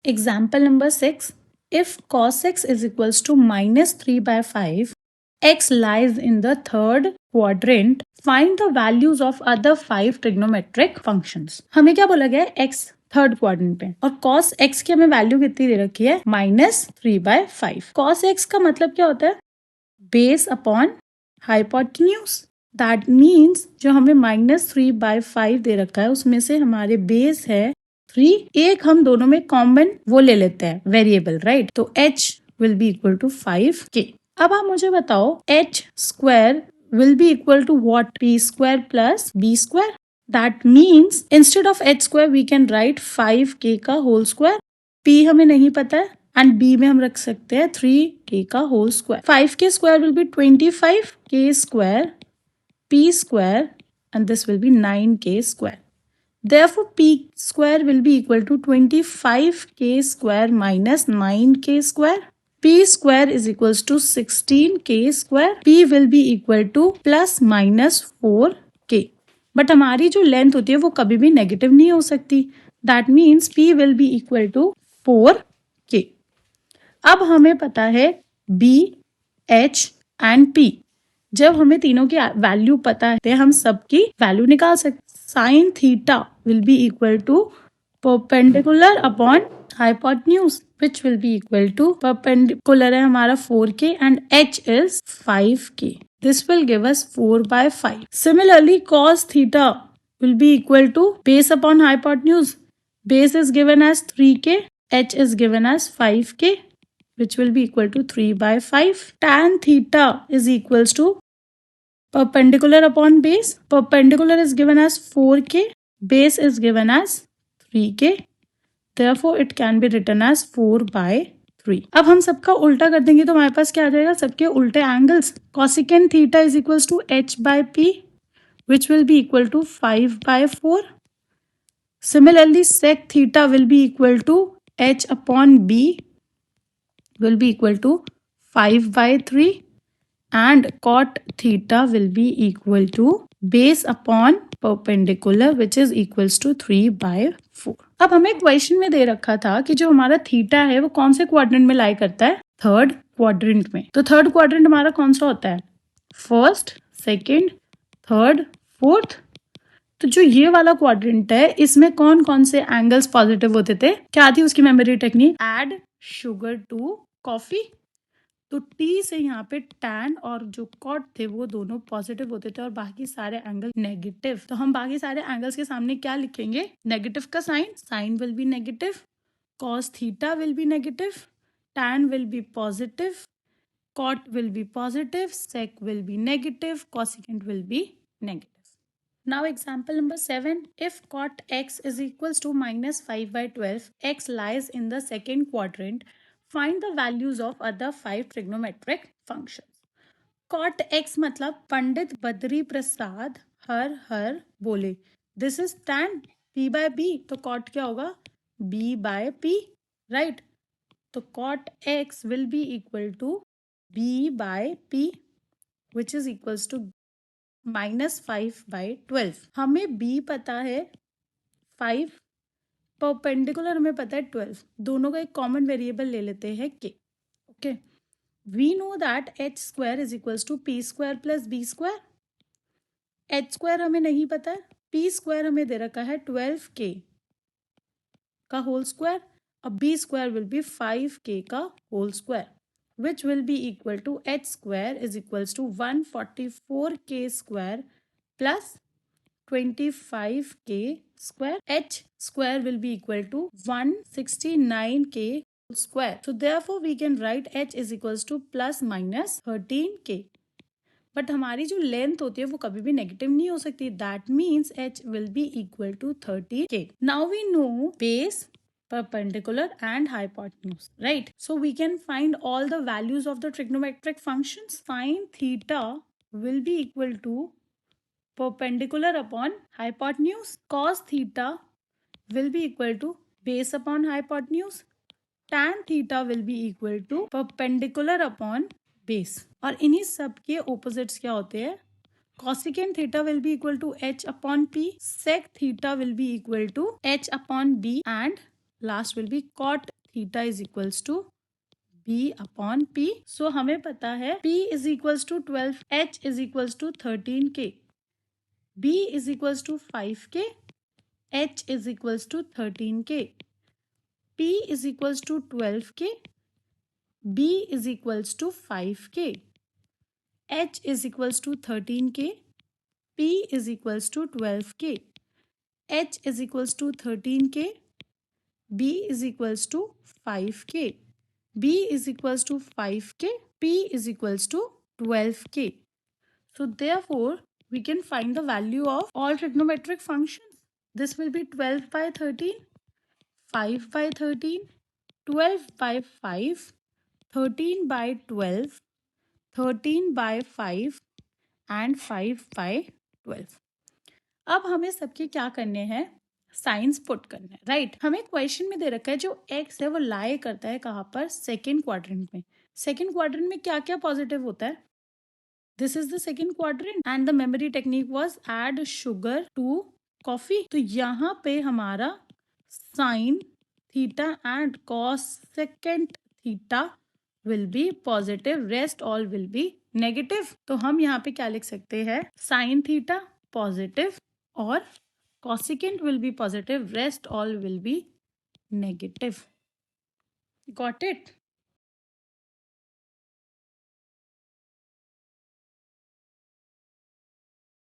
Example number 6. If cos x is equals to minus 3 by 5, x lies in the third quadrant. Find the values of other 5 trigonometric functions. हमें क्या बोला गया है? x third quadrant पे और cos x की हमें value कितनी दे रखी है? -3/5. cos x का मतलब क्या होता है? Base upon hypotenuse. That means जो हमें -3/5 दे रखा है उसमें से हमारे बेस है 3. एक हम दोनों में कॉमन वो ले लेते हैं वेरिएबल, राइट? तो h will be equal to 5k. अब आप मुझे बताओ h square will be equal to what? P square plus B square. That means instead of h square we can write 5k का whole square. P हमें नहीं पता है and B में हम रख सकते हैं 3k का whole square. 5k square will be 25k square P square and this will be 9k square. Therefore, P square will be equal to 25k square minus 9k square. P square is equals to 16k square. P will be equal to plus minus 4k. But हमारी जो length होती है वो कभी भी negative नहीं हो सकती. That means P will be equal to 4k. अब हमें पता है B, H एंड P. जब हमें तीनों की वैल्यू पता है हम सबकी वैल्यू निकाल सकते. Sine theta will be equal to perpendicular upon hypotenuse which will be equal to perpendicular है हमारा 4k and h is 5k. This will give us 4/5. Similarly, cos theta will be equal to base upon hypotenuse. Base is given as 3k, h is given as 5k, which will be equal to 3/5. Tan theta is equals to perpendicular upon base. Perpendicular is given as 4k, base is given as 3k. Therefore, it can be written as 4/3. अब हम सबका उल्टा कर देंगे तो हमारे पास क्या आ जाएगा? सबके उल्टे angles. Cosecant theta is equals to h/p, which will be equal to 5/4. Similarly, sec theta will be equal to h upon b, will be equal to 5/3, and cot theta will be equal to base upon perpendicular which is equals to 3/4. अब हमें question में दे रखा था कि जो हमारा theta है वो कौन से क्वाड्रेंट में लाई करता है? थर्ड क्वाड्रेंट में. तो थर्ड क्वाड्रेंट हमारा कौन सा होता है? First, second, third, fourth. तो जो ये वाला क्वाड्रेंट है इसमें कौन कौन से एंगल्स पॉजिटिव होते थे? क्या थी उसकी memory technique? Add sugar to coffee. तो T से यहाँ पे tan और जो cot थे वो दोनों पॉजिटिव होते थे और बाकी सारे एंगल नेगेटिव. तो हम बाकी सारे एंगल्स के सामने क्या लिखेंगे? नेगेटिव का sign. Sine will be negative, cos theta will be negative, tan will be positive, cot will be positive, sec will be negative, cosecant will be negative. Now example number 7. If cot x is equals to -5/12, x lies in the second quadrant. Find the values of other 5 trigonometric functions. Cot x मतलब पंडित बद्री प्रसाद हर हर बोले. This is tan p/b. तो cot क्या होगा? b/p, right? तो cot x will be equal to b/p, which is equals to -5/12. हमें b पता है 5, perpendicular हमें पता है 12. दोनों का एक कॉमन वेरिएबल ले लेते हैं k. Okay, we know that h square is equals to p square plus b square. h square हमें नहीं पता है, p स्क्वायर हमें दे रखा है 12k का होल स्क्वायर और b square will be 5k का whole square, which will be equal to h square is equals to 144k square plus 25k square. H square will be equal to 169k square. So therefore we can write h is equals to plus minus 13k. But हमारी जो length होती है वो कभी भी negative नहीं हो सकती. That means h will be equal to 30k. Now we know base, perpendicular and hypotenuse, right? So we can find all the values of the trigonometric functions. Sin theta will be equal to perpendicular upon hypotenuse. Cos theta will be equal to base upon hypotenuse. Tan theta will be equal to perpendicular upon base. और इन्हीं सब के opposites क्या होते हैं? Cosecant theta will be equal to h upon p. Sec theta will be equal to h upon b and last will be cot theta is equals to B upon P. So हमें पता है P is equals to 12, H is equals to 13K, B is equals to 5K, H is equals to 13K, P is equals to 12K, B is equals to 5K, H is equals to 13K, P is equals to 12K, H is equals to 13K, B is equals to 5K, B is equals to 5K, P is equals to 12K. So therefore, we can find the value of all trigonometric functions. This will be 12 by 13, 5 by 13, 12 by 5, 13 by 12, 13 by 5 and 5 by 12. अब हमें सबके क्या करने हैं, science put करना है, right. हमें question में दे रखा है जो एक्स है वो लाई करता है कहाँ पर, सेकेंड क्वाड्रेंट में। सेकेंड क्वाड्रेंट में क्या क्या पॉजिटिव होता है, this is the second quadrant and the memory technique was add sugar to coffee. तो यहाँ पे हमारा sine theta and cosec theta will be positive, rest all will be negative. तो हम यहाँ पे क्या लिख सकते हैं, साइन थीटा पॉजिटिव और cosecant will be positive, rest all will be negative. Got it?